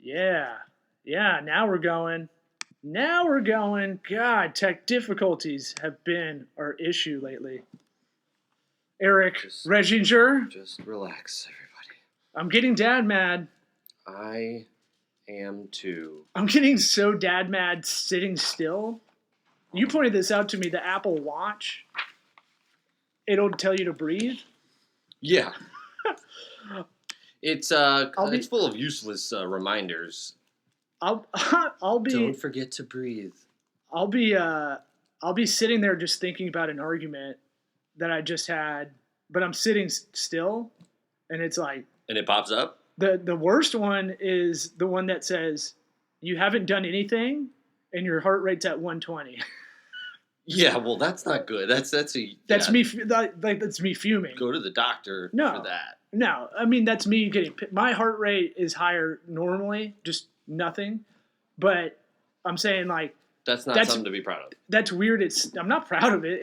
Yeah. Yeah, now we're going. Now we're going. God, tech difficulties have been our issue lately. Eric Reginger, Just relax, everybody. I'm getting dad mad. I am too. I'm getting so dad mad sitting still. You pointed this out to me, the Apple Watch. It'll tell you to breathe. Yeah. It's full of useless reminders. I'll be Don't forget to breathe. I'll be sitting there just thinking about an argument that I just had, but I'm sitting still, and it's like, and it pops up. The worst one is the one that says you haven't done anything and your heart rate's at 120. Yeah, well, that's not good. That's me. That's me fuming. Go to the doctor for that. No, I mean that's me getting. My heart rate is higher normally, just nothing. But I'm saying like that's something to be proud of. That's weird. I'm not proud of it.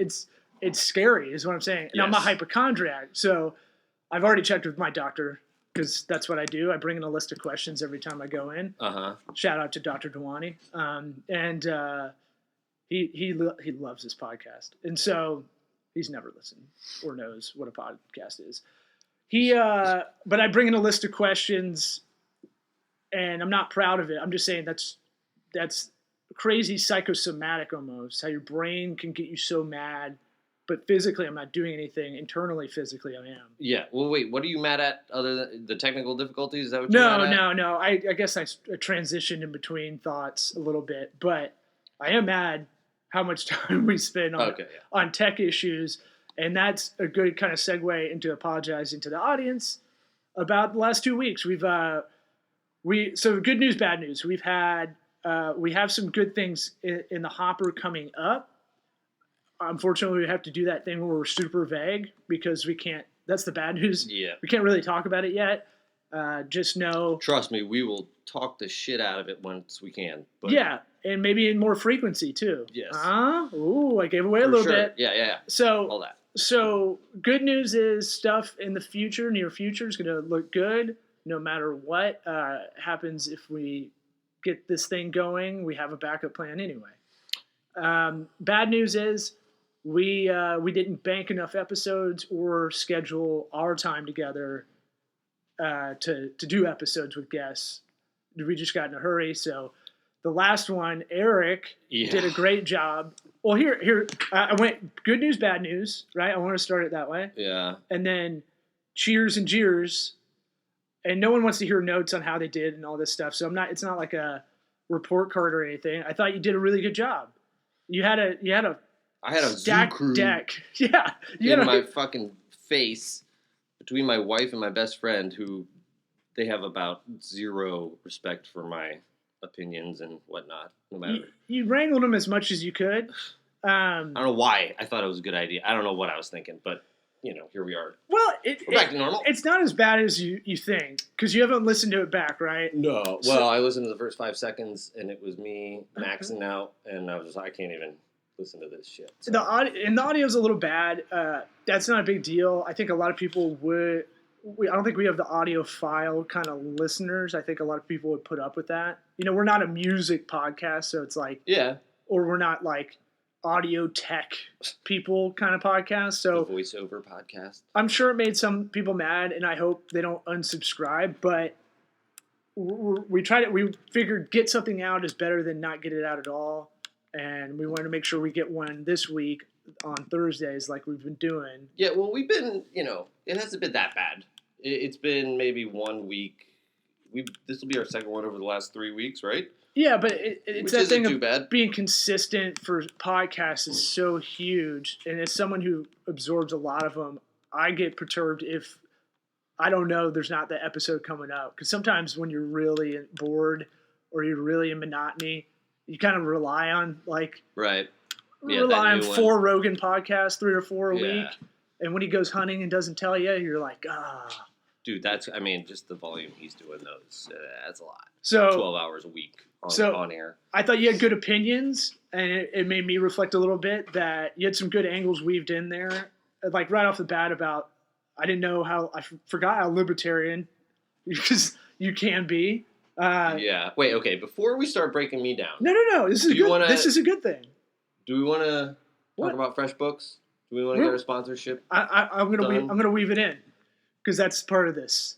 It's scary, is what I'm saying. And yes. I'm a hypochondriac, so I've already checked with my doctor because that's what I do. I bring in a list of questions every time I go in. Shout out to Dr. Dewani, and he loves this podcast, and so he's never listened or knows what a podcast is. But I bring in a list of questions, and I'm not proud of it. I'm just saying that's crazy psychosomatic almost, how your brain can get you so mad, but physically I'm not doing anything. Internally, physically, I am. Yeah. Well, wait, what are you mad at other than the technical difficulties? Is that what you're mad at? No. I guess I transitioned in between thoughts a little bit, but I am mad how much time we spend on tech issues. And that's a good kind of segue into apologizing to the audience about the last 2 weeks. So good news, bad news. We have some good things in the hopper coming up. Unfortunately, we have to do that thing where we're super vague because we can't. That's the bad news. Yeah, we can't really talk about it yet. Just know. Trust me, we will talk the shit out of it once we can. But yeah, and maybe in more frequency too. Yes. Ooh, I gave away a little bit. Yeah. So all that. So good news is stuff in the future, near future, is going to look good no matter what happens. If we get this thing going, we have a backup plan anyway. Bad news is we didn't bank enough episodes or schedule our time together to do episodes with guests. We just got in a hurry. So the last one, Eric did a great job. Well, here I went good news, bad news, right? I want to start it that way. Yeah. And then cheers and jeers. And no one wants to hear notes on how they did and all this stuff. So it's not like a report card or anything. I thought you did a really good job. I had a stacked zoo crew deck. Yeah. In my fucking face between my wife and my best friend, who they have about zero respect for my opinions and whatnot. No matter. You wrangled them as much as you could. I don't know why I thought it was a good idea. I don't know what I was thinking, but here we are. Well, we're back to normal. It's not as bad as you think because you haven't listened to it back, right? No. Well, I listened to the first 5 seconds, and it was me maxing out, and I was just I can't even listen to this shit. So. The audio's a little bad. That's not a big deal. I think a lot of people would. I don't think we have the audiophile kind of listeners. I think a lot of people would put up with that. We're not a music podcast, so it's like or we're not like audio tech people kind of podcast. So the voiceover podcast. I'm sure it made some people mad, and I hope they don't unsubscribe. But we figured get something out is better than not get it out at all, and we wanted to make sure we get one this week on Thursdays like we've been doing. Yeah, well, we've been, it hasn't been that bad. It's been maybe 1 week. This will be our second one over the last 3 weeks, right? Yeah, but it's that thing of bad. Being consistent for podcasts is so huge. And as someone who absorbs a lot of them, I get perturbed if I don't know there's not that episode coming up. Because sometimes when you're really bored or you're really in monotony, you kind of rely on right. Rely on 4 Rogan podcasts, 3 or 4 a week. And when he goes hunting and doesn't tell you, you're like, Dude, just the volume he's doing those, that's a lot. So 12 hours a week on air. I thought you had good opinions, and it made me reflect a little bit that you had some good angles weaved in there. Like right off the bat about, I forgot how libertarian because you can be. Yeah. Wait. Okay. Before we start breaking me down. No. This is good. This is a good thing. Do we want to talk about FreshBooks? Do we want to get a sponsorship? I'm gonna weave it in because that's part of this.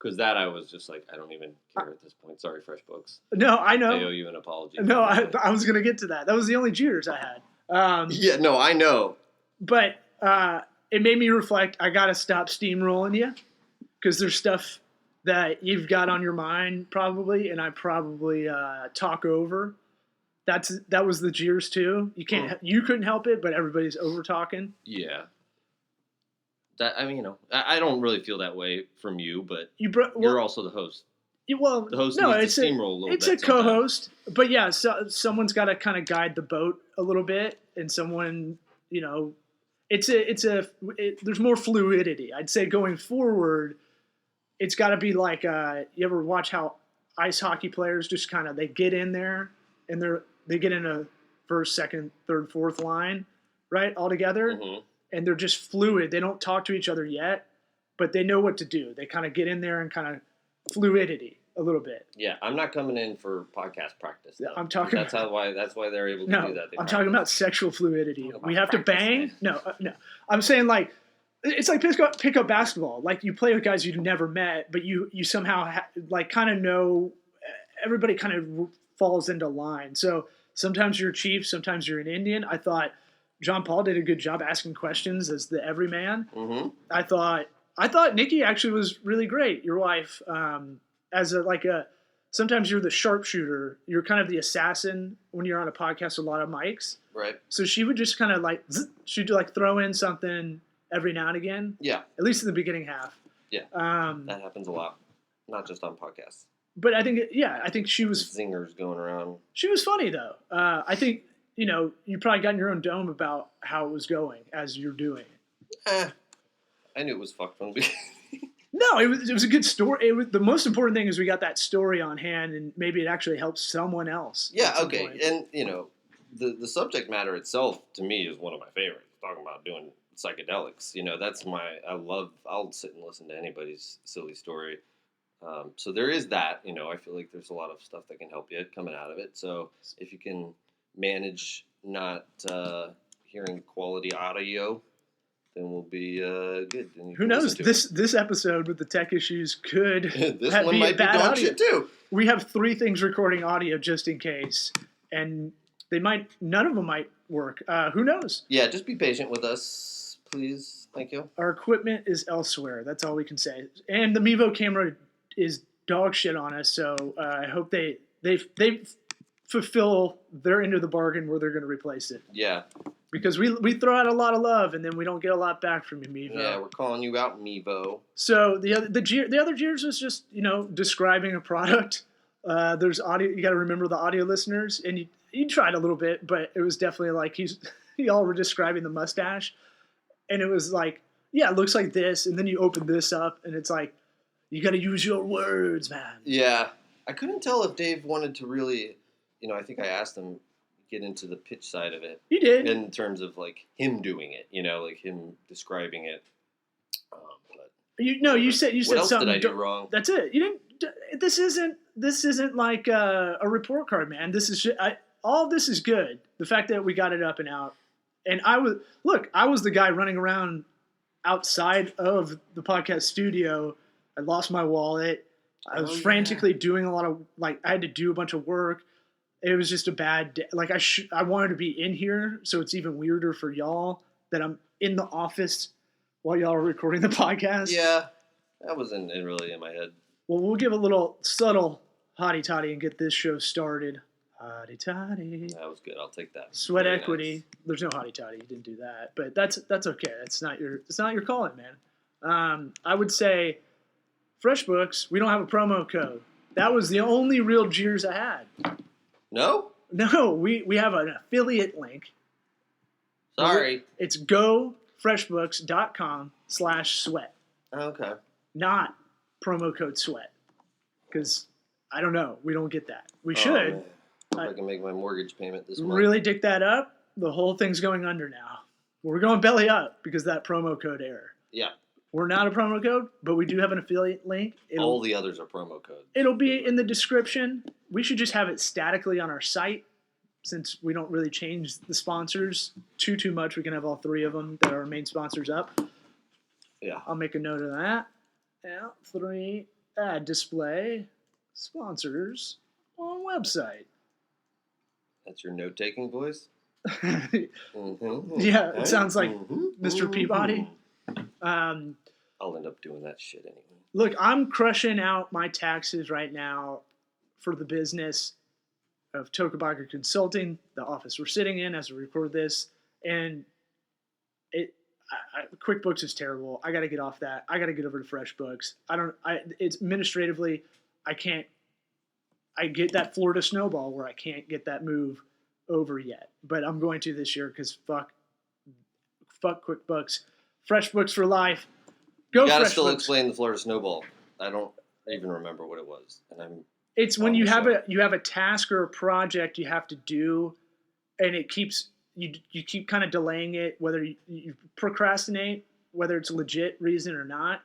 Because that I was just like, I don't even care at this point. Sorry, FreshBooks. No, I know. I owe you an apology. No, I was gonna get to that. That was the only jeers I had. Yeah. No, I know. But it made me reflect. I gotta stop steamrolling you because there's stuff that you've got on your mind probably, and I probably talk over. That was the jeers too. You couldn't help it, but everybody's over talking. Yeah. That I mean, I don't really feel that way from you, but you're also the host. The host needs to steamroll a little bit. It's a co-host, but yeah, so someone's got to kind of guide the boat a little bit, and someone, there's more fluidity. I'd say going forward, it's got to be like you ever watch how ice hockey players just kind of they get in there and they get in a first, second, third, fourth line, right, all together, and they're just fluid. They don't talk to each other yet, but they know what to do. They kind of get in there and kind of fluidity a little bit. Yeah, I'm not coming in for podcast practice. Though. I'm talking. That's why they're able to do that. I'm talking about sexual fluidity. We have to bang. Man. No. I'm saying like it's like pick up basketball. Like you play with guys you've never met, but you somehow kind of know. Everybody kind of falls into line. So sometimes you're a Chief, sometimes you're an Indian. I thought John Paul did a good job asking questions as the everyman. Mm-hmm. I thought Nikki actually was really great. Your wife, sometimes you're the sharpshooter. You're kind of the assassin when you're on a podcast with a lot of mics. Right. So she would just kind of she'd throw in something every now and again. Yeah. At least in the beginning half. Yeah. That happens a lot, not just on podcasts. But I think she was zingers going around. She was funny though. I think you probably got in your own dome about how it was going as you're doing it. I knew it was fucked from the beginning. No, it was a good story. The most important thing is we got that story on hand, and maybe it actually helps someone else. Yeah. Okay. Point. And the subject matter itself to me is one of my favorites. Talking about doing psychedelics. That's I'll sit and listen to anybody's silly story. So there is that, I feel like there's a lot of stuff that can help you coming out of it. So if you can manage not hearing quality audio, then we'll be good. Who knows? This episode with the tech issues could this one might be dog shit too. We have 3 things recording audio just in case, and none of them might work. Who knows? Yeah, just be patient with us, please. Thank you. Our equipment is elsewhere. That's all we can say. And the Mevo camera is dog shit on us, so I hope they fulfill their end of the bargain where they're going to replace it. Yeah. Because we throw out a lot of love and then we don't get a lot back from you, Mevo. Yeah, we're calling you out, Mevo. So the other jeers was just describing a product. There's audio. You got to remember the audio listeners, and you tried a little bit, but it was definitely like y'all were describing the mustache, and it was like, yeah, it looks like this, and then you open this up, and it's like, you got to use your words, man. Yeah. I couldn't tell if Dave wanted to really, I think I asked him get into the pitch side of it. He did. In terms of like him doing it, like him describing it. But you said what else something. Did I do wrong? That's it. You didn't. This isn't like a report card, man. All of this is good. The fact that we got it up and out, and I was the guy running around outside of the podcast studio. I lost my wallet. I was frantically doing a lot of I had to do a bunch of work. It was just a bad day. I wanted to be in here, so it's even weirder for y'all that I'm in the office while y'all are recording the podcast. Yeah, that wasn't really in my head. Well, we'll give a little subtle hotty toddy and get this show started. Hotty toddy. That was good. I'll take that. Sweat Very equity. Nice. There's no hotty toddy. You didn't do that, but that's okay. It's not your calling, man. I would say FreshBooks. We don't have a promo code. That was the only real jeers I had. No, we have an affiliate link. Sorry. It's gofreshbooks.com/sweat. Okay. Not promo code sweat. Because, I don't know, we don't get that. We should. I can make my mortgage payment this month. Really dick that up, the whole thing's going under now. We're going belly up because of that promo code error. Yeah. We're not a promo code, but we do have an affiliate link. All the others are promo codes. It'll be in the description. We should just have it statically on our site since we don't really change the sponsors too much. We can have all 3 of them that are our main sponsors up. Yeah. I'll make a note of that. Yeah, 3 ad display sponsors on website. That's your note-taking voice? Yeah, it sounds like Mr. Peabody. I'll end up doing that shit anyway. Look, I'm crushing out my taxes right now for the business of Tokabaga Consulting, the office we're sitting in as we record this, and QuickBooks is terrible. I got to get off that. I got to get over to FreshBooks. It's administratively, I get that Florida Snowball where I can't get that move over yet, but I'm going to this year because fuck QuickBooks, FreshBooks for life. You gotta still explain the Florida Snowball. I don't even remember what it was, and It's when you have a task or a project you have to do, and it keeps you keep kind of delaying it, whether you procrastinate, whether it's a legit reason or not,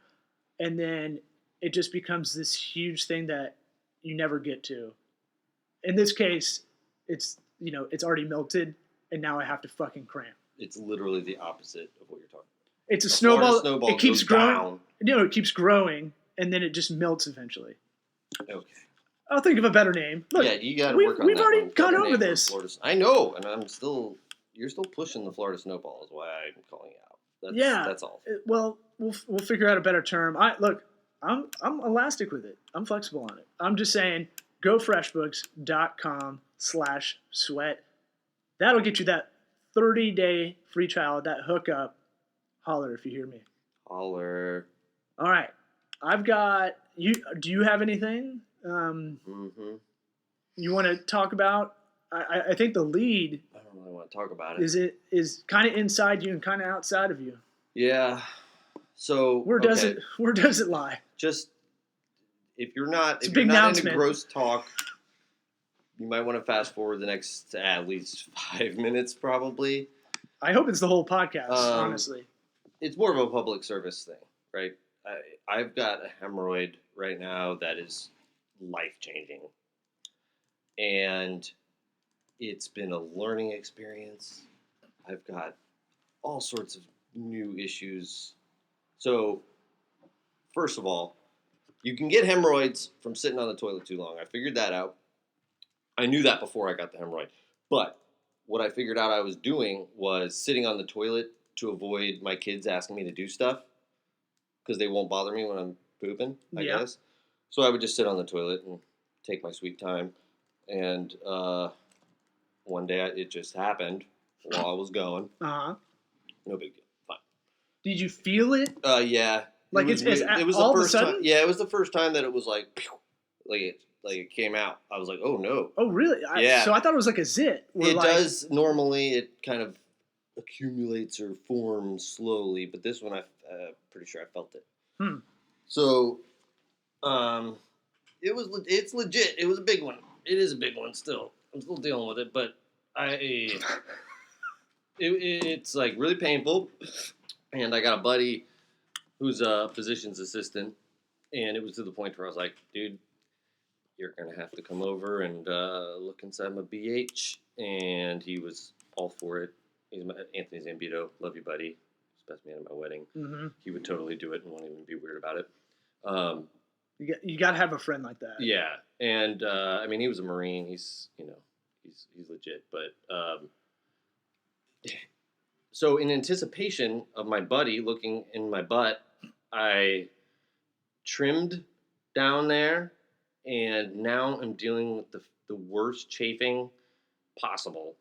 and then it just becomes this huge thing that you never get to. In this case, it's already melted, and now I have to fucking cramp. It's literally the opposite of what you're talking about. It's a snowball. It keeps growing. No, it keeps growing, and then it just melts eventually. Okay. I'll think of a better name. Look, yeah, you got to work on that. We've already gone over this. I know, and you're still pushing the Florida Snowball is why I'm calling you out. That's all. Well, we'll figure out a better term. I'm elastic with it. I'm flexible on it. I'm just saying, go freshbooks.com/sweat. That'll get you that 30-day free trial, that hookup. Holler if you hear me. Holler. All right. I've got you. Do you have anything you want to talk about? I think the lead. I don't really want to talk about it. Is kind of inside you and kind of outside of you. Yeah. So where does it lie? Just if you're not into gross talk, you might want to fast forward the next at least 5 minutes, probably. I hope it's the whole podcast. Honestly, it's more of a public service thing, right? I've got a hemorrhoid right now that is life-changing, and it's been a learning experience. I've got all sorts of new issues. So, first of all, you can get hemorrhoids from sitting on the toilet too long. I figured that out. I knew that before I got the hemorrhoid. But what I figured out I was doing was sitting on the toilet to avoid my kids asking me to do stuff because they won't bother me when I'm pooping, I guess. So I would just sit on the toilet and take my sweet time. And one day it just happened while I was going. Uh-huh. No big deal. Fine. Did you feel it? Yeah. Like it was all the first time. Yeah, it was the first time that it was like it came out. I was like, oh no. Oh really? Yeah. So I thought it was like a zit. It does normally. It kind of accumulates or forms slowly, but this one I'm pretty sure I felt it. So, it's legit. It was a big one. It is a big one still. I'm still dealing with it, but it's like really painful. And I got a buddy who's a physician's assistant, and it was to the point where I was like, dude, you're going to have to come over and look inside my BH. And he was all for it. He's Anthony Zambito. Love you, buddy. He's the best man at my wedding. Mm-hmm. He would totally do it and won't even be weird about it. You got to have a friend like that. Yeah. And, I mean, he was a Marine. He's legit. But, so in anticipation of my buddy looking in my butt, I trimmed down there, and now I'm dealing with the worst chafing possible,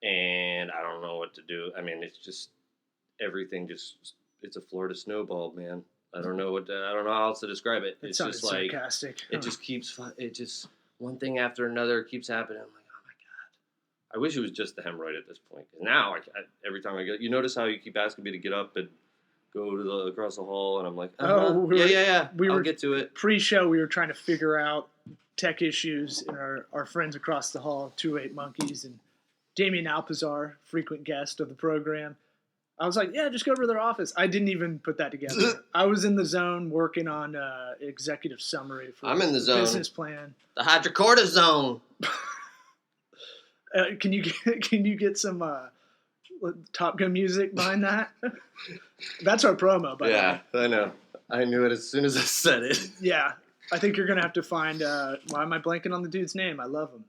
and I don't know what to do. I mean, it's just everything. It's a Florida Snowball, man. I don't know how else to describe it. It's just like sarcastic. It just one thing after another keeps happening. I'm like, oh my god. I wish it was just the hemorrhoid at this point. Because now every time I get, you notice how you keep asking me to get up and go across the hall, and I'm like, yeah. I'll get to it. Pre-show, we were trying to figure out tech issues, and our friends across the hall, 208 Monkeys, and Damien Alpizar, frequent guest of the program, I was like, yeah, just go over to their office. I didn't even put that together. I was in the zone working on executive summary for I'm in the zone. Business plan. The hydrocortisone. Can you get some Top Gun music behind that? That's our promo, by the way. Yeah, I know. I knew it as soon as I said it. Yeah. I think you're going to have to find... why am I blanking on the dude's name? I love him.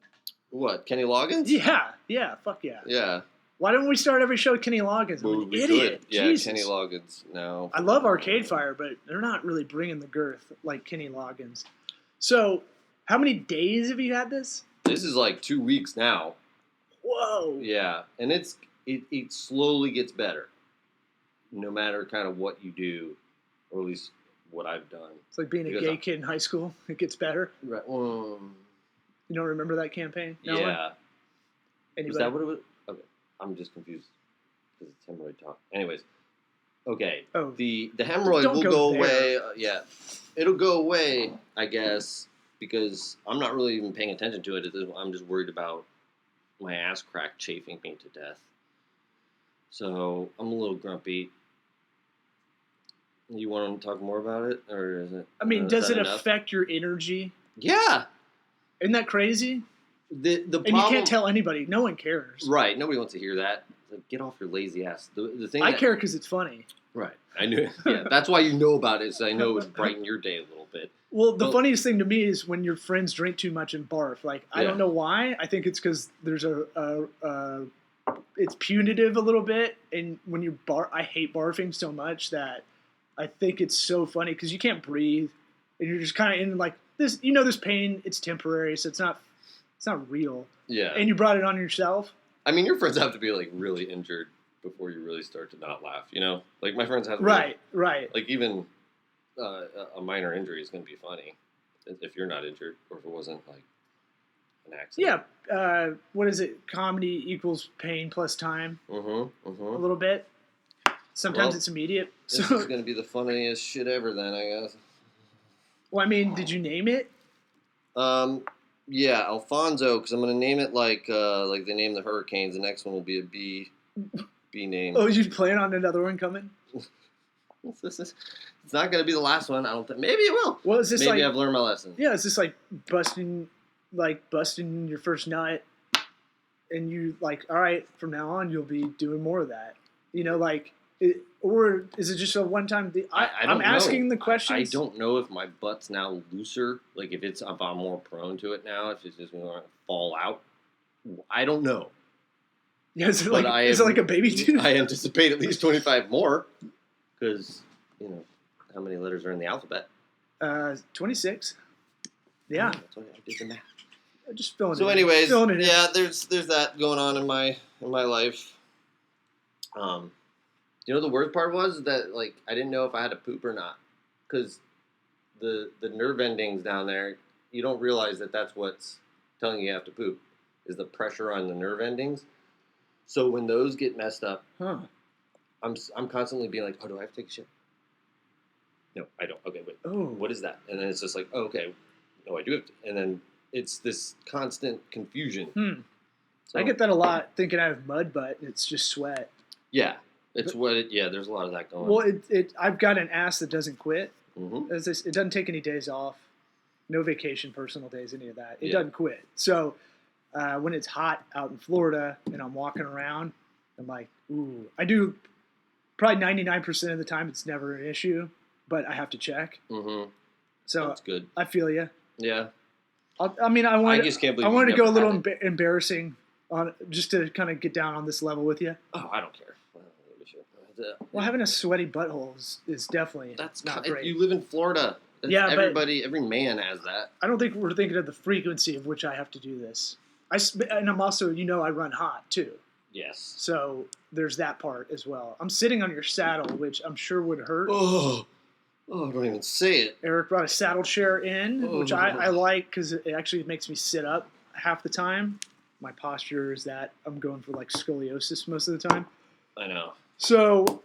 What, Kenny Loggins? Yeah, fuck yeah. Yeah. Why don't we start every show with Kenny Loggins? I'm an idiot. Could. Yeah, Jesus. Kenny Loggins. No. I love Arcade Fire, but they're not really bringing the girth like Kenny Loggins. So, how many days have you had this? This is like 2 weeks now. Whoa. Yeah, and it slowly gets better, no matter kind of what you do, or at least what I've done. It's like being a gay kid in high school. It gets better. Right. You don't remember that campaign? No yeah. Anybody? Was that what it was? Okay, I'm just confused because it's hemorrhoid talk. Anyways, okay. Oh, the hemorrhoid will go away. Yeah, it'll go away, I guess, because I'm not really even paying attention to it. I'm just worried about my ass crack chafing me to death. So I'm a little grumpy. You want to talk more about it, or is it? I mean, does it affect your energy? Yeah. Isn't that crazy? The problem, and you can't tell anybody. No one cares. Right. Nobody wants to hear that. Like, get off your lazy ass. The thing I care because it's funny. Right. I knew. Yeah. That's why you know about it. So I know it would brighten your day a little bit. Well, the funniest thing to me is when your friends drink too much and barf. Like, I don't know why. I think it's because there's it's punitive a little bit. And when you I hate barfing so much that I think it's so funny because you can't breathe. And you're just kind of in like this, this pain, it's temporary. So it's not real. Yeah. And you brought it on yourself. I mean, your friends have to be like really injured before you really start to not laugh, Like my friends have to right. Like even a minor injury is going to be funny if you're not injured or if it wasn't like an accident. Yeah. What is it? Comedy equals pain plus time. A little bit. Sometimes it's immediate. This is going to be the funniest shit ever then, I guess. Well, I mean, did you name it? Yeah, Alfonso, because I'm going to name it like they name the hurricanes. The next one will be a B name. Oh, you plan on another one coming? It's not going to be the last one. I don't think. Maybe it will. Well, is this maybe I've learned my lesson. Yeah, is this like busting your first nut, and you like, all right, from now on you'll be doing more of that. Or is it just a one-time thing? I'm asking the questions. I don't know if my butt's now looser. Like if I'm more prone to it now. If it's just going to fall out. I don't know. Yeah, is it like a baby tooth? I anticipate at least 25 more. Because, how many letters are in the alphabet? 26. Yeah. That's what I did the math. Just filling it in. So anyways, yeah, there's that going on in my life. The worst part was that, like, I didn't know if I had to poop or not. Because the nerve endings down there, you don't realize that that's what's telling you have to poop, is the pressure on the nerve endings. So when those get messed up, I'm constantly being like, oh, do I have to take a shit? No, I don't. Okay, wait. Oh. What is that? And then it's just like, oh, okay. No, I do have to. And then it's this constant confusion. So, I get that a lot, thinking I have mud butt, and it's just sweat. Yeah. There's a lot of that going on. Well, I've got an ass that doesn't quit. Mm-hmm. It doesn't take any days off. No vacation, personal days, any of that. It doesn't quit. So when it's hot out in Florida and I'm walking around, I'm like, ooh. I do probably 99% of the time it's never an issue, but I have to check. Mm-hmm. So that's good. I feel you. Yeah. I wanted to go a little embarrassing just to kind of get down on this level with you. Oh, I don't care. Well, having a sweaty butthole is definitely not great. You live in Florida. Every man has that. I don't think we're thinking of the frequency of which I have to do this. And I'm also, I run hot too. Yes. So there's that part as well. I'm sitting on your saddle, which I'm sure would hurt. Oh, don't even say it. Eric brought a saddle chair in, which I like because it actually makes me sit up half the time. My posture is that I'm going for like scoliosis most of the time. I know. So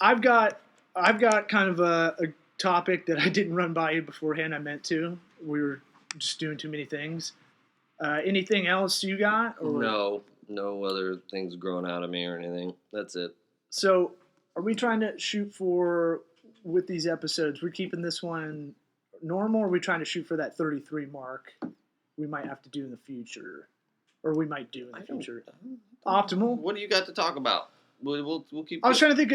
I've got kind of a topic that I didn't run by you beforehand. I meant to. We were just doing too many things. Anything else you got? Or? No other things growing out of me or anything. That's it. So, are we trying to shoot for with these episodes? We're keeping this one normal, or are we trying to shoot for that 33 mark? We might have to do in the future, or we might do in the future. Optimal. What do you got to talk about? We'll keep. I was trying to think.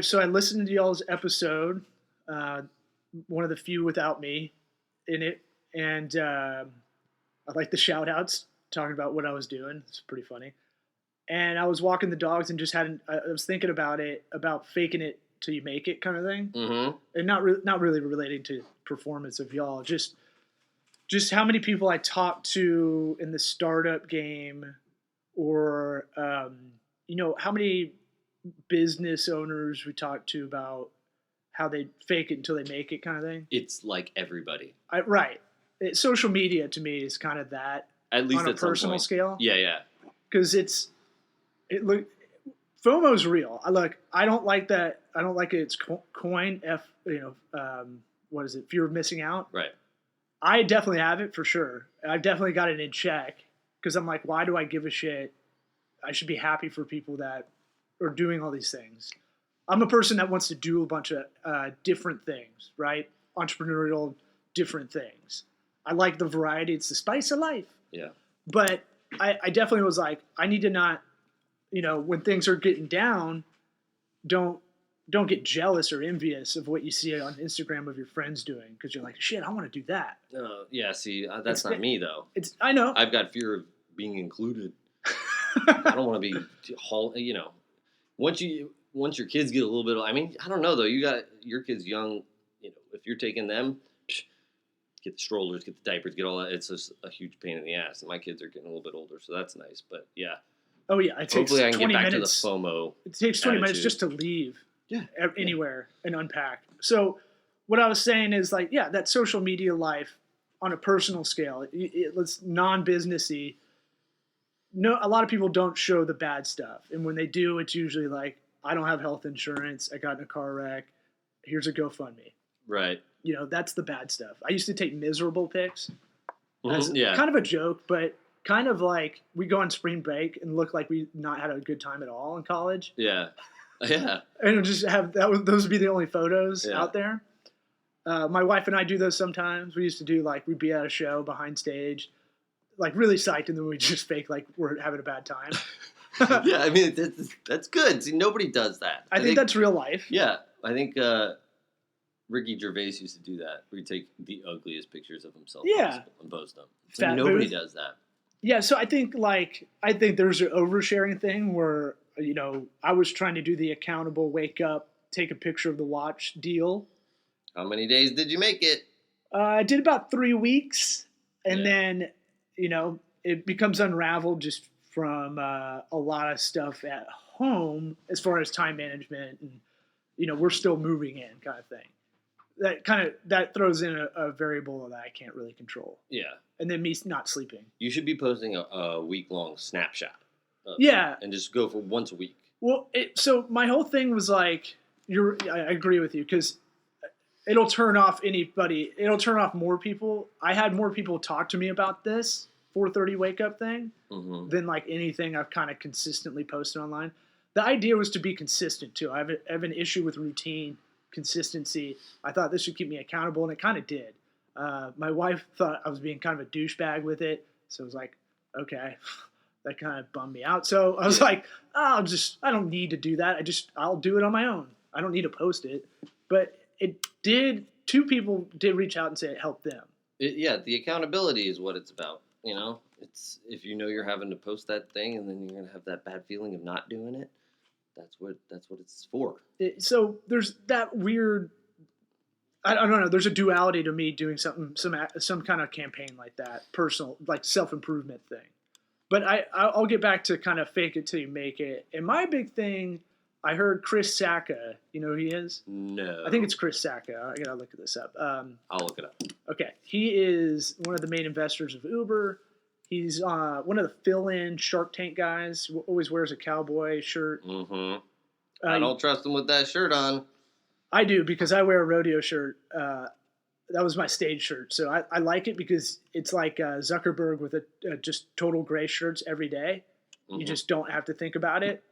So I listened to y'all's episode, one of the few without me in it, and I like the shout outs talking about what I was doing. It's pretty funny. And I was walking the dogs and just I was thinking about it, about faking it till you make it kind of thing. Mm-hmm. And not really relating to performance of y'all. Just how many people I talked to in the startup game, or, how many business owners we talked to about how they fake it until they make it kind of thing. It's like everybody. Right. Social media to me is kind of that. At least on a at some personal point. scale. Yeah. Because FOMO's real. I don't like that. I don't like it's coin. What is it? Fear of missing out. Right. I definitely have it for sure. I've definitely got it in check because I'm like, why do I give a shit? I should be happy for people that are doing all these things. I'm a person that wants to do a bunch of different things, right? Entrepreneurial, different things. I like the variety. It's the spice of life. Yeah. But I definitely was like, I need to not, when things are getting down, don't get jealous or envious of what you see on Instagram of your friends doing, because you're like, shit, I want to do that. Yeah. See, that's not me though. I know. I've got fear of being included. I don't want to be, once your kids get a little bit, I don't know though. You got your kids young, if you're taking them, get the strollers, get the diapers, get all that. It's just a huge pain in the ass. And my kids are getting a little bit older, so that's nice. But yeah. Oh yeah, it takes hopefully I can 20 get back minutes. to the FOMO. It takes 20 minutes attitude. just to leave. Yeah. Anywhere and unpack. So what I was saying is that social media life on a personal scale, it's non-businessy. No, a lot of people don't show the bad stuff, and when they do, it's usually like, I don't have health insurance, I got in a car wreck, here's a GoFundMe. Right. That's the bad stuff. I used to take miserable pics as yeah. kind of a joke, but kind of like we go on spring break and look like we not had a good time at all in college. Yeah. Yeah. And just have those would be the only photos out there. My wife and I do those sometimes. We used to do we'd be at a show behind stage, really psyched, and then we just fake like we're having a bad time. Yeah, that's good. See, nobody does that. I think that's real life. Yeah, I think Ricky Gervais used to do that. Where he'd take the ugliest pictures of himself and post them. So nobody does that. Yeah, so I think there's an oversharing thing where I was trying to do the accountable, wake up, take a picture of the watch deal. How many days did you make it? I did about 3 weeks, and then it becomes unraveled just from a lot of stuff at home as far as time management, and we're still moving in kind of thing. That throws in a variable that I can't really control. Yeah. And then me not sleeping. You should be posting a week-long snapshot. And just go for once a week. Well, so my whole thing was I agree with you, because it'll turn off anybody. It'll turn off more people. I had more people talk to me about this 4:30 wake up thing than anything I've kind of consistently posted online. The idea was to be consistent too. I have an issue with routine, consistency. I thought this would keep me accountable, and it kind of did. My wife thought I was being kind of a douchebag with it, so it was like, okay, that kind of bummed me out. So I was like, I don't need to do that. I'll do it on my own. I don't need to post it. But two people did reach out and say it helped them. The accountability is what it's about. It's if you're having to post that thing, and then you're gonna have that bad feeling of not doing it. That's what it's for. So there's that weird. I don't know. There's a duality to me doing some kind of campaign like that, personal, self-improvement thing. But I'll get back to kind of fake it till you make it. And my big thing, I heard Chris Sacca. You know who he is? No. I think it's Chris Sacca. I gotta look this up. I'll look it up. Okay. He is one of the main investors of Uber. He's one of the fill-in Shark Tank guys who always wears a cowboy shirt. Mm-hmm. I don't trust him with that shirt on. I do, because I wear a rodeo shirt. That was my stage shirt. So I like it because it's like Zuckerberg with just total gray shirts every day. Mm-hmm. You just don't have to think about it.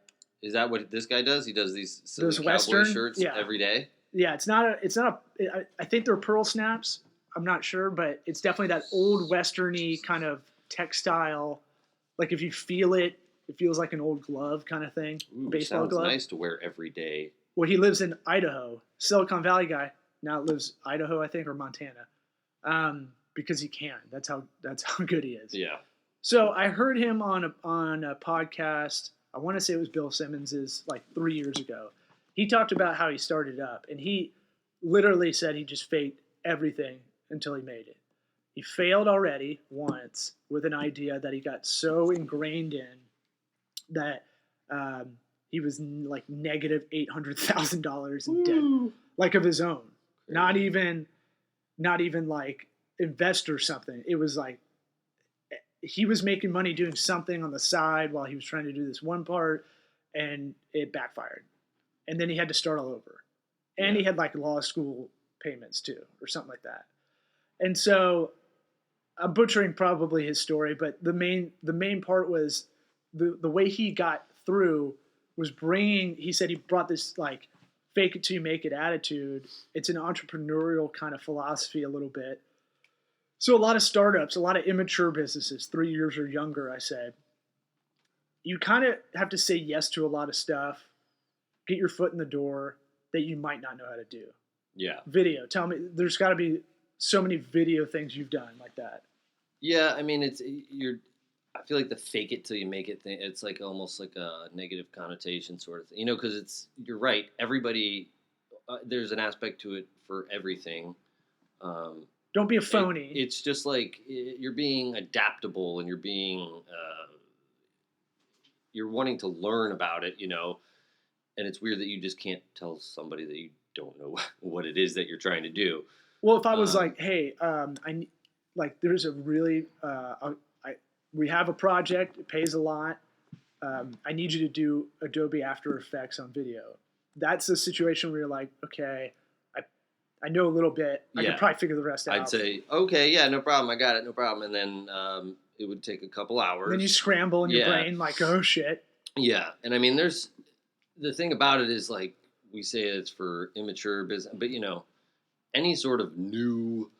Is that what this guy does? He does these silly Those cowboy Western shirts every day? Yeah, it's not a, I think they're pearl snaps. I'm not sure, but it's definitely that old Westerny kind of textile. Like if you feel it, it feels like an old glove kind of thing. Ooh, baseball sounds glove. Nice to wear every day. Well, he lives in Idaho, Silicon Valley guy. Now lives Idaho, I think, or Montana, because he can. That's how good he is. Yeah. So I heard him on a podcast. I want to say it was Bill Simmons's, like 3 years ago. He talked about how he started up, and he literally said he just faked everything until he made it. He failed already once with an idea that he got so ingrained in that he was like negative $800,000 in debt, like of his own. Crazy. Not even like invest or something. It was like he was making money doing something on the side while he was trying to do this one part, and it backfired. And then he had to start all over. And he had like law school payments too, or something like that. And so I'm butchering probably his story, but the main part was the way he got through was he said he brought this like fake it till you make it attitude. It's an entrepreneurial kind of philosophy a little bit. So a lot of startups, a lot of immature businesses, 3 years or younger, I said, you kind of have to say yes to a lot of stuff, get your foot in the door that you might not know how to do. Yeah. Video. Tell me, there's got to be so many video things you've done like that. Yeah, I mean, I feel like the fake it till you make it thing, it's like almost like a negative connotation sort of thing, because you're right. Everybody, there's an aspect to it for everything. Don't be a phony. It's just like you're being adaptable and you're wanting to learn about it, and it's weird that you just can't tell somebody that you don't know what it is that you're trying to do. Well, if I was like, hey, there's a really, we have a project, it pays a lot. I need you to do Adobe After Effects on video. That's a situation where you're like, okay, I know a little bit. I could probably figure the rest out. I'd say, okay, yeah, no problem. I got it, no problem. And then it would take a couple hours. And then you scramble in your brain like, oh, shit. Yeah. And I mean, the thing about it is like we say it's for immature business, but any sort of new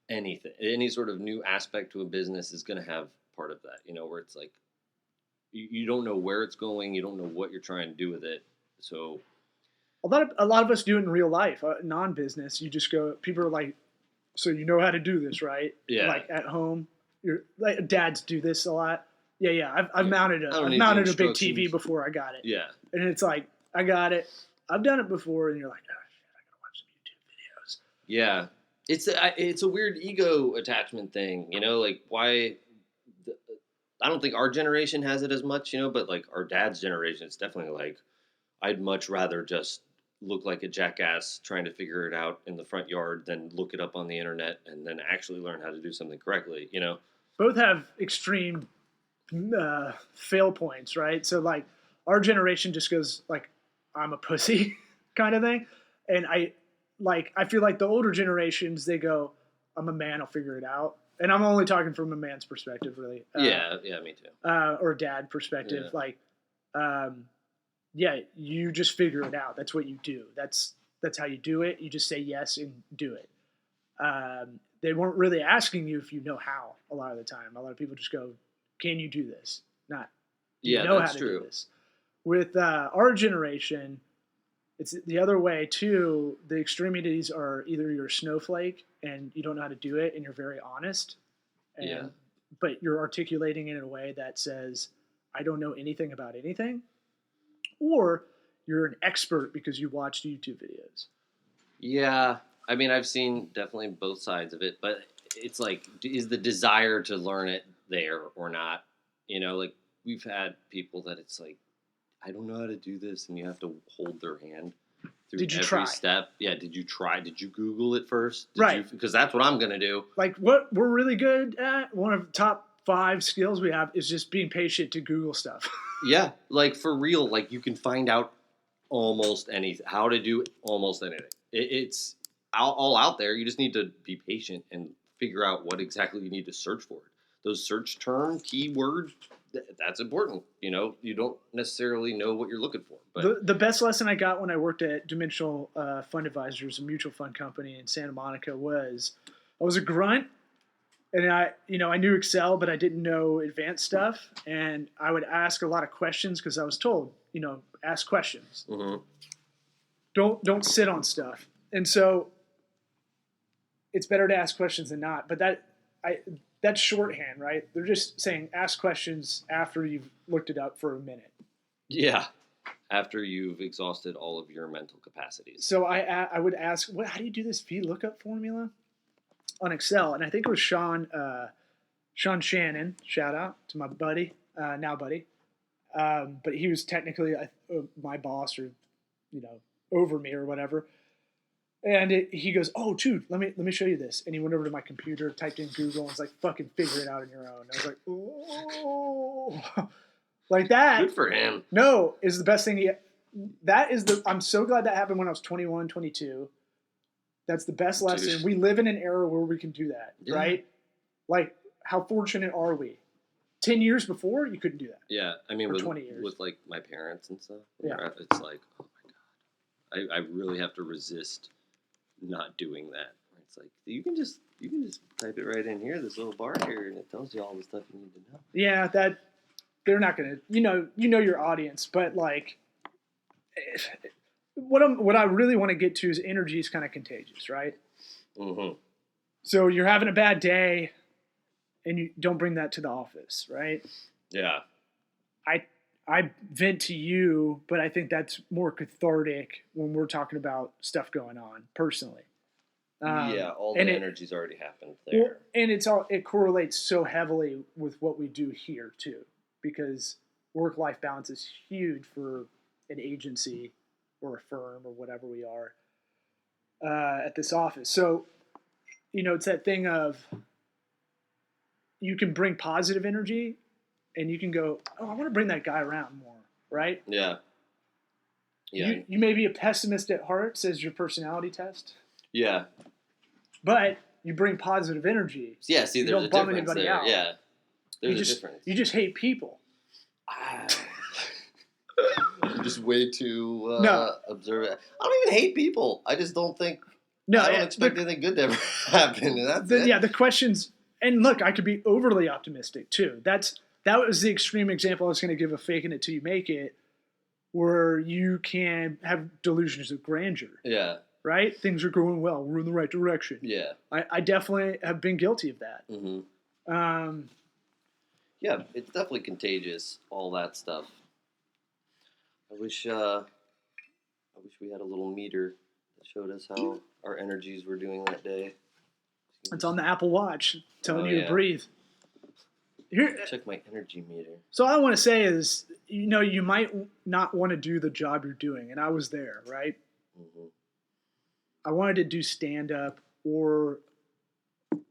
anything, any sort of new aspect to a business is going to have part of that, where it's like you don't know where it's going, you don't know what you're trying to do with it. So a lot of us do it in real life, non-business. You just go, people are like, so you know how to do this, right? Yeah. Like at home, like dads do this a lot. Yeah. I've mounted a big TV before I got it. Yeah. And it's like, I got it. I've done it before, and you're like, oh shit, I gotta watch some YouTube videos. Yeah. It's a weird ego attachment thing, like why. I don't think our generation has it as much, but like our dad's generation, it's definitely like, I'd much rather just look like a jackass trying to figure it out in the front yard than look it up on the internet and then actually learn how to do something correctly, Both have extreme fail points, right? So like our generation just goes like, I'm a pussy kind of thing. And I feel like the older generations, they go, I'm a man, I'll figure it out. And I'm only talking from a man's perspective, really. Yeah, me too. Or a dad perspective. Yeah. You just figure it out. That's what you do. That's how you do it. You just say yes and do it. They weren't really asking you if you know how a lot of the time. A lot of people just go, can you do this? Not, do you know how to do this? With our generation, it's the other way too. The extremities are either you're a snowflake and you don't know how to do it and you're very honest, but you're articulating it in a way that says, I don't know anything about anything, or you're an expert because you watched YouTube videos. Yeah. I mean, I've seen definitely both sides of it, but it's like, is the desire to learn it there or not? Like we've had people that it's like, I don't know how to do this, and you have to hold their hand through every step. Yeah, did you try? Did you Google it first? Because that's what I'm going to do. Like what we're really good at, one of the top 5 skills we have is just being patient to Google stuff. Yeah, like for real, like you can find out almost anything, how to do almost anything. It's all out there. You just need to be patient and figure out what exactly you need to search for. Those search term keywords, that's important. You don't necessarily know what you're looking for. But the best lesson I got when I worked at Dimensional Fund Advisors, a mutual fund company in Santa Monica, was I was a grunt, and I knew Excel, but I didn't know advanced stuff, and I would ask a lot of questions because I was told, ask questions. Mm-hmm. Don't sit on stuff, and so it's better to ask questions than not. But that's shorthand, right? They're just saying ask questions after you've looked it up for a minute. Yeah, after you've exhausted all of your mental capacities. So I would ask, how do you do this VLOOKUP formula on Excel? And I think it was Sean Shannon. Shout out to my buddy, now buddy. But he was technically my boss, or over me or whatever. And he goes, "Oh, dude, let me show you this." And he went over to my computer, typed in Google, and was like, "Fucking figure it out on your own." I was like, "Oh." Like that. Good for him. No, is the best thing. I'm so glad that happened when I was 21, 22. That's the best lesson. Dude. We live in an era where we can do that, right? Like, how fortunate are we? 10 years before, you couldn't do that. Yeah, I mean, with 20 years. with like my parents and stuff. Yeah. It's like, oh my god, I really have to resist not doing that. It's like you can just type it right in here, this little bar here, and it tells you all the stuff you need to know. Yeah, that they're not gonna, you know your audience, but like, what I really want to get to is energy is kind of contagious, right? Mm-hmm. So you're having a bad day, and you don't bring that to the office, right? Yeah. I vent to you, but I think that's more cathartic when we're talking about stuff going on personally. All the energy's already happened there. Well, and it correlates so heavily with what we do here too, because work-life balance is huge for an agency or a firm or whatever we are at this office. So, it's that thing of you can bring positive energy, and you can go, "Oh, I want to bring that guy around more," right? Yeah. Yeah. You may be a pessimist at heart, says your personality test. Yeah. But you bring positive energy. Yeah, see, there's a difference there. Out. Yeah. There's a difference. You just hate people. I'm just way too observant. I don't even hate people. I just don't think. No, I don't expect anything good to ever happen. And that's it. Yeah, the questions. And look, I could be overly optimistic too. That was the extreme example I was going to give of faking it till you make it, where you can have delusions of grandeur. Yeah. Right? Things are going well. We're in the right direction. Yeah. I definitely have been guilty of that. Mm-hmm. Yeah, it's definitely contagious, all that stuff. I wish we had a little meter that showed us how our energies were doing that day. It's on the Apple Watch telling you to breathe. Here, check my energy meter. So all I want to say is, you might not want to do the job you're doing, and I was there, right? Mm-hmm. I wanted to do stand-up, or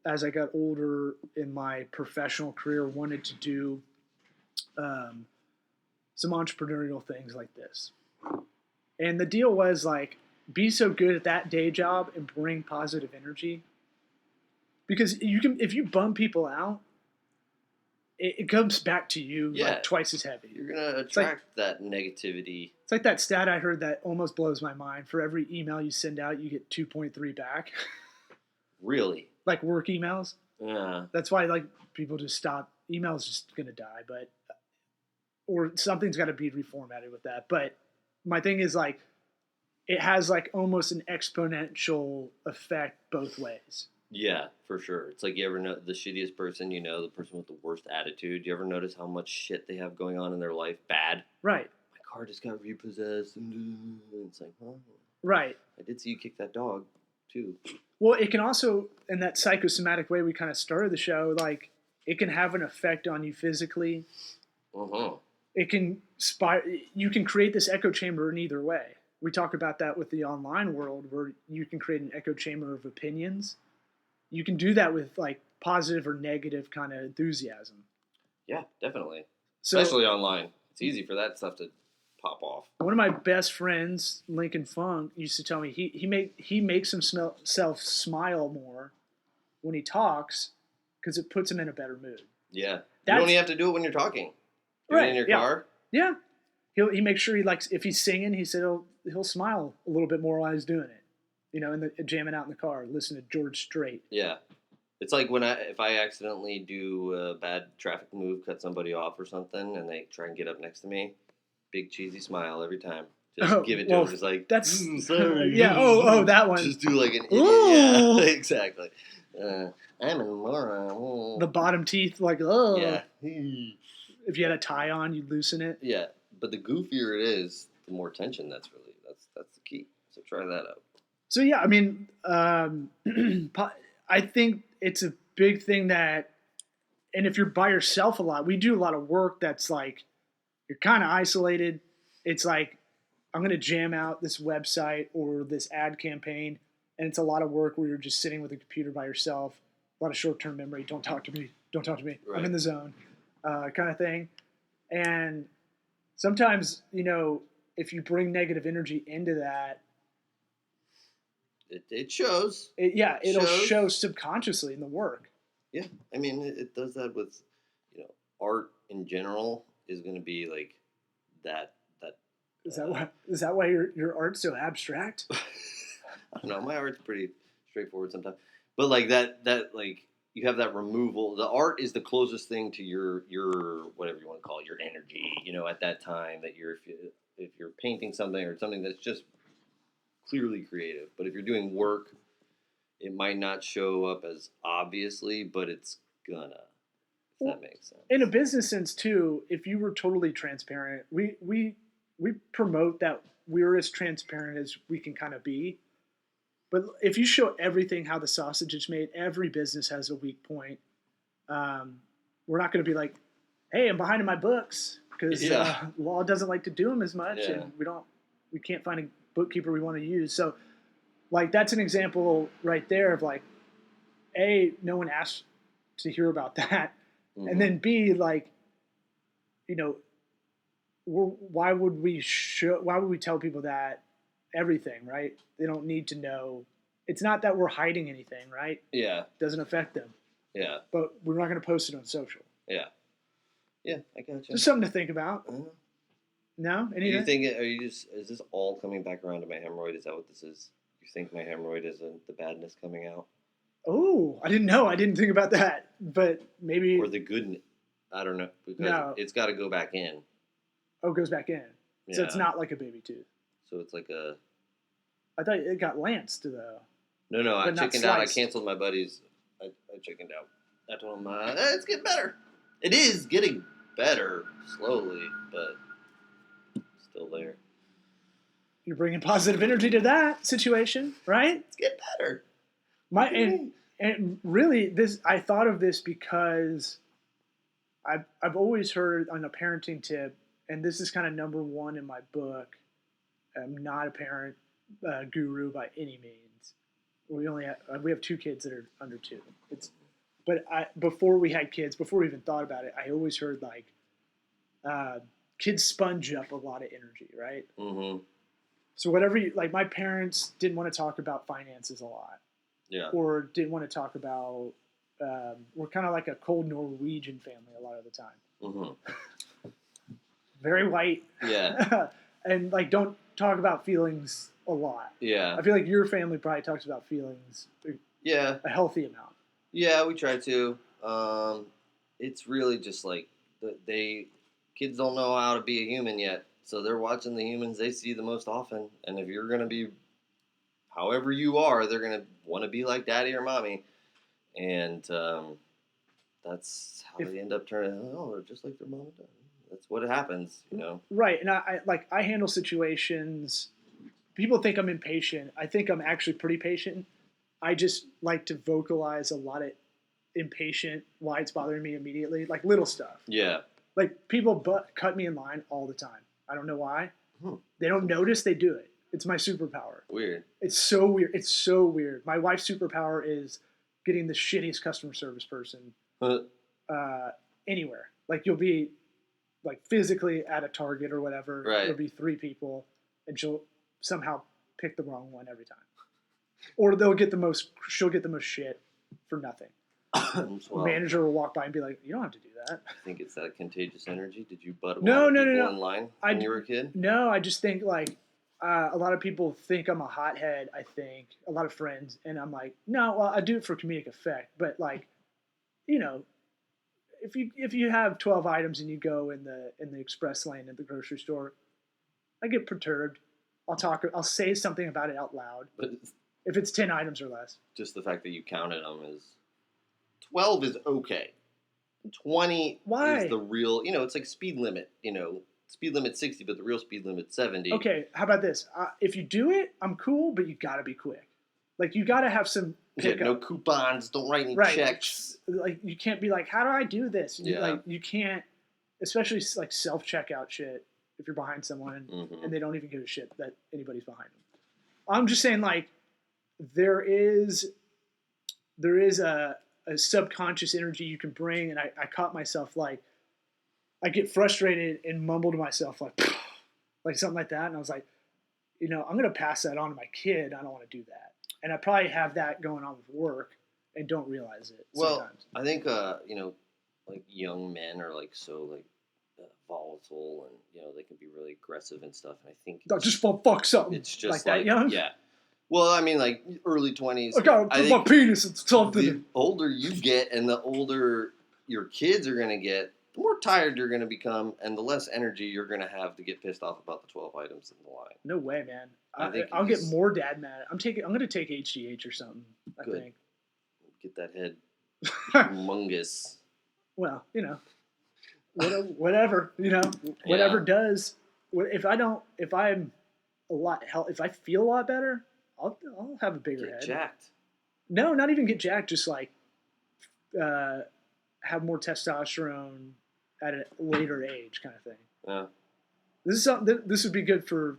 as I got older in my professional career, wanted to do some entrepreneurial things like this. And the deal was like, be so good at that day job and bring positive energy. Because if you bum people out, it comes back to you like twice as heavy. You're going to attract that negativity. It's like that stat I heard that almost blows my mind. For every email you send out, you get 2.3 back. Really? Like work emails. Yeah. That's why people just stop. Email's just going to die, or something's got to be reformatted with that. But my thing is it has almost an exponential effect both ways. Yeah, for sure. It's like, you ever know the shittiest person, the person with the worst attitude? You ever notice how much shit they have going on in their life? Bad. Right. My car just got repossessed. And it's like, huh? Right. I did see you kick that dog, too. Well, it can also, in that psychosomatic way we kind of started the show, it can have an effect on you physically. Uh-huh. It can you can create this echo chamber in either way. We talk about that with the online world, where you can create an echo chamber of opinions. You can do that with positive or negative kind of enthusiasm. Yeah, definitely. Especially online. It's easy for that stuff to pop off. One of my best friends, Lincoln Funk, used to tell me he makes himself smile more when he talks because it puts him in a better mood. Yeah. You don't even have to do it when you're talking. Doing it in your car? Yeah. He makes sure if he's singing, he said he'll smile a little bit more while he's doing it. Jamming out in the car, listen to George Strait. Yeah. It's like if I accidentally do a bad traffic move, cut somebody off or something, and they try and get up next to me, big cheesy smile every time. Just give it to them, just like, that's sorry. Yeah, that one. Just do like an idiot. Yeah, exactly. I'm a moron. The bottom teeth, oh. Yeah. If you had a tie on, you'd loosen it. Yeah, but the goofier it is, the more tension that's relieved. That's the key. So try that out. So yeah, I mean, I think it's a big thing and if you're by yourself a lot, we do a lot of work that's like, you're kind of isolated. It's like, I'm going to jam out this website or this ad campaign, and it's a lot of work where you're just sitting with a computer by yourself, a lot of short-term memory, don't talk to me, right. I'm in the zone, kind of thing. And sometimes, if you bring negative energy into that, it shows. It'll show subconsciously in the work. Yeah, I mean, it does that with, art in general is going to be like that. Is that why your art's so abstract? I don't know. My art's pretty straightforward sometimes, but like that like you have that removal. The art is the closest thing to your whatever you want to call it, your energy. At that time that if you're painting something or something that's just clearly creative, but if you're doing work, it might not show up as obviously, but it's gonna. If that makes sense. In a business sense too, if you were totally transparent, we promote that we're as transparent as we can kind of be. But if you show everything how the sausage is made, every business has a weak point. We're not going to be like, hey, I'm behind in my books because law doesn't like to do them as much, and we can't find a bookkeeper we want to use. So, that's an example right there of A, no one asked to hear about that, and then B, why would we tell people that everything, right? They don't need to know. It's not that we're hiding anything, right? Yeah. It doesn't affect them. Yeah. But we're not going to post it on social. Yeah. Yeah, I got you. Just something to think about. No? Anything? Is this all coming back around to my hemorrhoid? Is that what this is? You think my hemorrhoid isn't the badness coming out? Oh, I didn't know. I didn't think about that. But maybe. Or the good. I don't know. Because it's got to go back in. Oh, it goes back in. Yeah. So it's not like a baby tooth. So it's like a. I thought it got lanced though. No, I chickened out. I canceled my buddies. I chickened out. I told them, it's getting better. It is getting better slowly, but still there. You're bringing positive energy to that situation, right? It's getting better. And really, I thought of this because I've always heard on a parenting tip, and this is kind of number one in my book. I'm not a parent guru by any means. We have 2 kids that are under 2. Before we had kids, before we even thought about it, I always heard kids sponge up a lot of energy, right? Mm-hmm. So whatever my parents didn't want to talk about finances a lot. Yeah. Or didn't want to talk about. We're kind of like a cold Norwegian family a lot of the time. Mm-hmm. Very white. Yeah. And don't talk about feelings a lot. Yeah. I feel like your family probably talks about feelings. Yeah. A healthy amount. Yeah, we try to. It's really just kids don't know how to be a human yet, so they're watching the humans they see the most often. And if you're gonna be, however you are, they're gonna want to be like daddy or mommy, and that's how they end up turning. Oh, they're just like their mom and dad. That's what happens, Right, and I handle situations. People think I'm impatient. I think I'm actually pretty patient. I just like to vocalize a lot of impatient, why it's bothering me immediately, little stuff. Yeah. People cut me in line all the time. I don't know why. They don't notice, they do it. It's my superpower. Weird. It's so weird. It's so weird. My wife's superpower is getting the shittiest customer service person anywhere. You'll be physically at a Target or whatever. Right. There'll be 3 people, and she'll somehow pick the wrong one every time. Or she'll get the most shit for nothing. Well, manager will walk by and be like, "You don't have to do that." I think it's that contagious energy. Did you butt No, people no. in line when you were a kid? No, I just think like a lot of people think I'm a hothead. I think a lot of friends, and I'm like, no, well, I do it for comedic effect. But like, you know, if you have 12 items and you go in the express lane at the grocery store, I get perturbed. I'll say something about it out loud. But if it's 10 items or less. Just the fact that you counted them is 12 is okay. 20 is the real, it's like speed limit, speed limit 60, but the real speed limit 70. Okay, how about this? If you do it, I'm cool, but you got to be quick. Like, you got to have some pickup. No coupons, don't write any checks. Like, you can't be like, how do I do this? Yeah. You can't, especially like self-checkout shit, if you're behind someone and they don't even give a shit that anybody's behind them. I'm just saying, like, there is a subconscious energy you can bring, and I caught myself, like, I get frustrated and mumble to myself, like something like that, and I was like, I'm going to pass that on to my kid. I don't want to do that. And I probably have that going on with work and don't realize it sometimes. I think, like young men are like so like volatile and, they can be really aggressive and stuff. And I think just fuck something. It's just like that young? Yeah. Well, I mean, like early 20s. I gotta put my penis in something. The older you get and the older your kids are going to get, the more tired you're going to become and the less energy you're going to have to get pissed off about the 12 items in the line. No way, man. I'll get more dad mad. I'm going to take HGH or something, I think. Get that head humongous. Well, whatever, whatever does. If I feel a lot better, I'll have a bigger head. Get jacked. No, not even get jacked. Just like have more testosterone at a later age, kind of thing. Yeah. This is something. This would be good for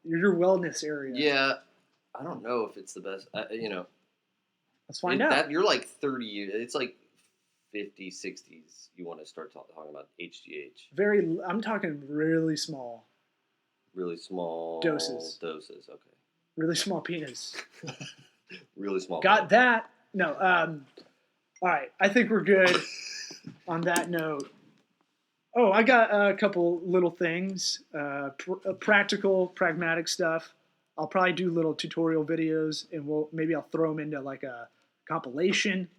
your wellness area. Yeah, I don't know if it's the best. Let's find out. You're like 30 years. It's like 50s, 60s. You want to start talking about HGH. I'm talking really small. Really small doses. Okay. Really small penis. Really small. Got that? No. All right. I think we're good on that note. Oh, I got a couple little things. Practical, pragmatic stuff. I'll probably do little tutorial videos, and maybe I'll throw them into like a compilation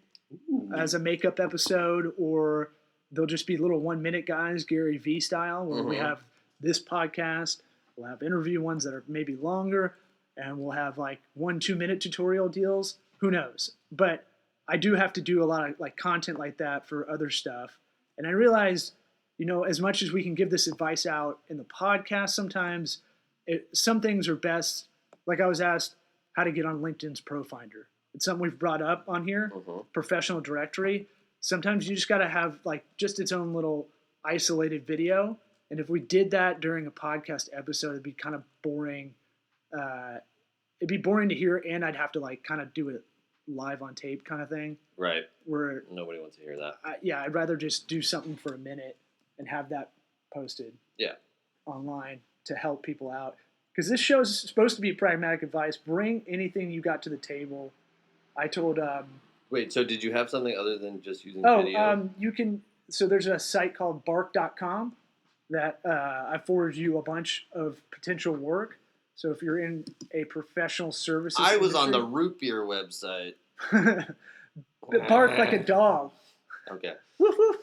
as a makeup episode, or they'll just be little 1-minute guys, Gary V style, where we have this podcast. We'll have interview ones that are maybe longer, and we'll have like 1-2 minute tutorial deals. Who knows? But I do have to do a lot of like content like that for other stuff. And I realized, as much as we can give this advice out in the podcast, sometimes some things are best. Like I was asked how to get on LinkedIn's Pro Finder. It's something we've brought up on here, professional directory. Sometimes you just got to have like just its own little isolated video. And if we did that during a podcast episode, it'd be kind of boring. It'd be boring to hear, and I'd have to like kind of do it live on tape kind of thing. Right. Where nobody wants to hear that. I'd rather just do something for a minute and have that posted. Yeah. Online to help people out. Because this show's supposed to be pragmatic advice. Bring anything you got to the table. I told... Wait, so did you have something other than just using video? You can... So there's a site called bark.com that I forwarded you a bunch of potential work. So if you're in a professional services industry, on the root beer website. Bark like a dog. Okay. Woof, woof.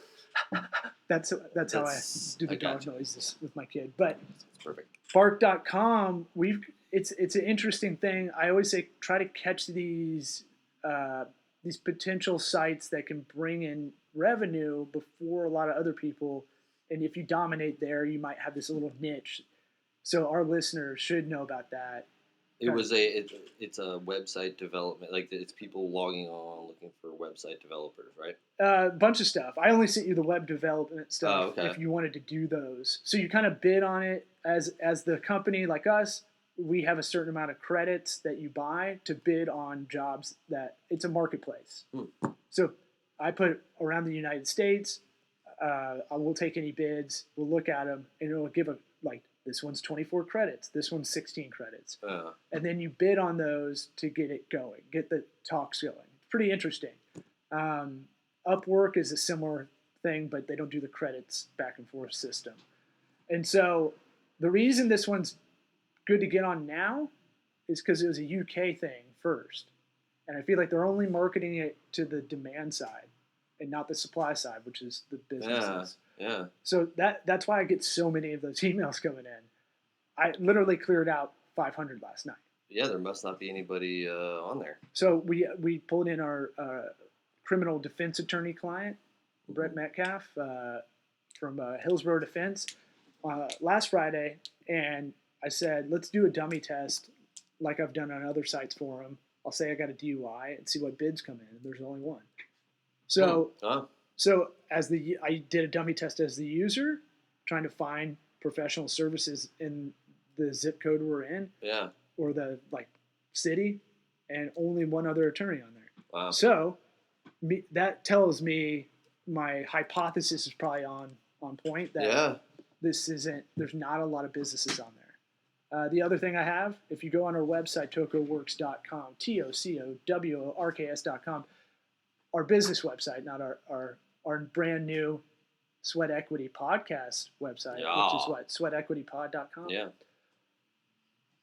That's how I do the dog noises with my kid. But perfect. Bark.com, it's an interesting thing. I always say try to catch these potential sites that can bring in revenue before a lot of other people. And if you dominate there, you might have this little niche. So our listeners should know about that. It's a website development, like it's people logging on looking for website developers, right? A bunch of stuff. I only sent you the web development stuff if you wanted to do those. So you kind of bid on it as the company like us. We have a certain amount of credits that you buy to bid on jobs that it's a marketplace. So I put around the United States. I will take any bids. We'll look at them, and it'll give this one's 24 credits. This one's 16 credits. And then you bid on those to get it going, get the talks going. It's pretty interesting. Upwork is a similar thing, but they don't do the credits back and forth system. And so the reason this one's good to get on now is because it was a UK thing first. And I feel like they're only marketing it to the demand side and not the supply side, which is the businesses. Yeah. So that's why I get so many of those emails coming in. I literally cleared out 500 last night. Yeah, there must not be anybody on there. So we pulled in our criminal defense attorney client, Brett Metcalf, from Hillsborough Defense, last Friday, and I said, let's do a dummy test like I've done on other sites for him. I'll say I got a DUI and see what bids come in. And there's only one. So I did a dummy test as the user, trying to find professional services in the zip code we're in, or the city, and only one other attorney on there. Wow. So that tells me my hypothesis is probably on point. That there's not a lot of businesses on there. The other thing I have, if you go on our website, tocoworks.com, TOCOWORKS.com, our business website, not our brand new Sweat Equity podcast website, which is what, sweatequitypod.com? Yeah.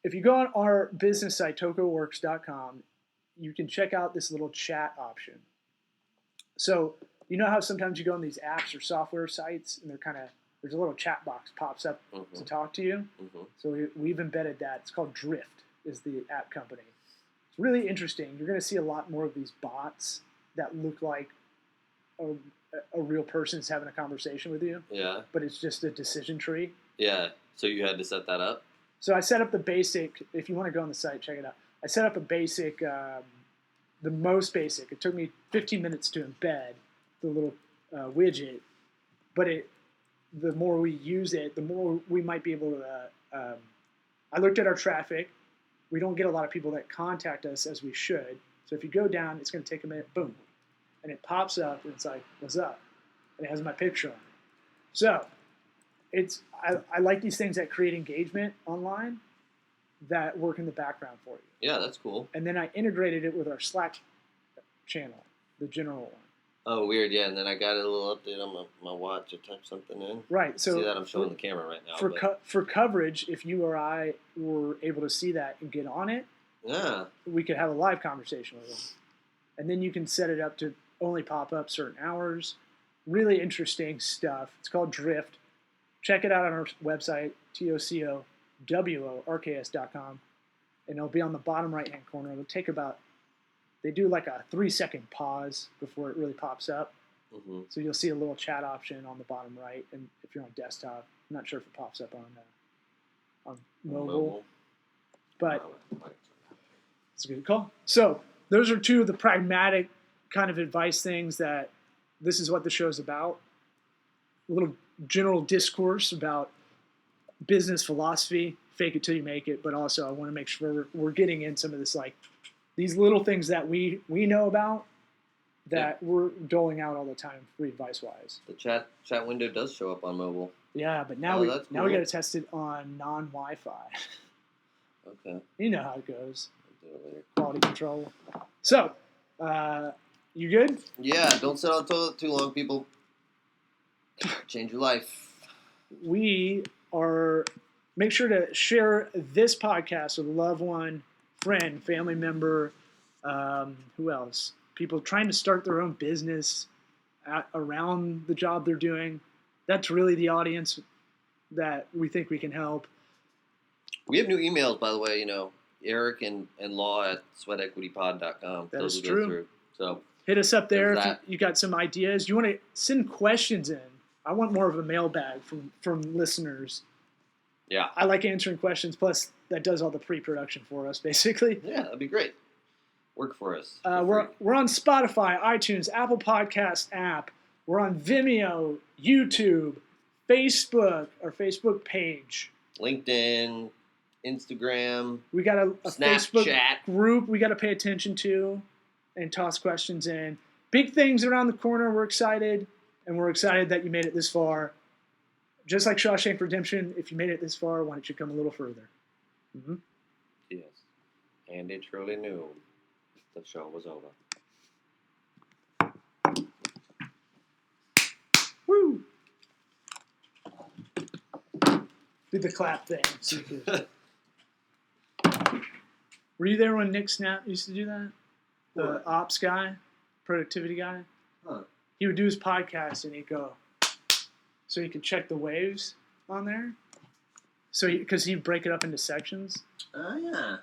If you go on our business site, tocoworks.com, you can check out this little chat option. So you know how sometimes you go on these apps or software sites and there's a little chat box pops up to talk to you? Mm-hmm. So we've embedded that. It's called Drift, is the app company. It's really interesting. You're going to see a lot more of these bots that look like a real person is having a conversation with you. Yeah. But it's just a decision tree. Yeah. So you had to set that up? So I set up the basic. If you want to go on the site, check it out. I set up a basic, the most basic. It took me 15 minutes to embed the little widget, but the more we use it, the more we might be able to. I looked at our traffic. We don't get a lot of people that contact us as we should. So if you go down, it's going to take a minute. Boom, and it pops up, and it's like, "What's up?" And it has my picture on it. So I like these things that create engagement online that work in the background for you. Yeah, that's cool. And then I integrated it with our Slack channel, the general one. Oh, weird, yeah. And then I got a little update on my watch. I typed something in. Right. So see that I'm showing the camera right now. For coverage, if you or I were able to see that and get on it, we could have a live conversation with them. And then you can set it up to only pop up certain hours. Really interesting stuff. It's called Drift. Check it out on our website, TOCOWORKS.com. And it'll be on the bottom right-hand corner. It'll take they do like a 3-second pause before it really pops up. Mm-hmm. So you'll see a little chat option on the bottom right. And if you're on desktop, I'm not sure if it pops up on mobile. But it's a good call. So those are two of the pragmatic kind of advice things that this is what the show's about. A little general discourse about business philosophy, fake it till you make it, but also I want to make sure we're getting in some of this, like these little things that we know about that we're doling out all the time, free advice wise. The chat window does show up on mobile. Yeah, but now we got to test it on non-Wi-Fi. Okay. You know how it goes. I'll do it later. Quality control. So, you good? Yeah, don't sit on the toilet too long, people. Change your life. Make sure to share this podcast with a loved one, friend, family member, who else? People trying to start their own business around the job they're doing. That's really the audience that we think we can help. We have new emails, by the way, Eric and Law at sweatequitypod.com. That is true. Go through. So hit us up there if you got some ideas. You want to send questions in. I want more of a mailbag from listeners. Yeah. I like answering questions. Plus, that does all the pre-production for us, basically. Yeah, that'd be great. Work for us. We're on Spotify, iTunes, Apple Podcast app. We're on Vimeo, YouTube, Facebook, our Facebook page. LinkedIn, Instagram. We got a Snapchat. Facebook group we got to pay attention to and toss questions in. Big things around the corner. We're excited. And we're excited that you made it this far. Just like Shawshank Redemption, if you made it this far, why don't you come a little further? Mm-hmm. Yes. And it truly knew the show was over. Do the clap thing. So you could... Were you there when Nick Snap used to do that? The What? ops guy, productivity guy. Huh. He would do his podcast and he'd go, so he could check the waves on there. So because he'd break it up into sections. Oh yeah.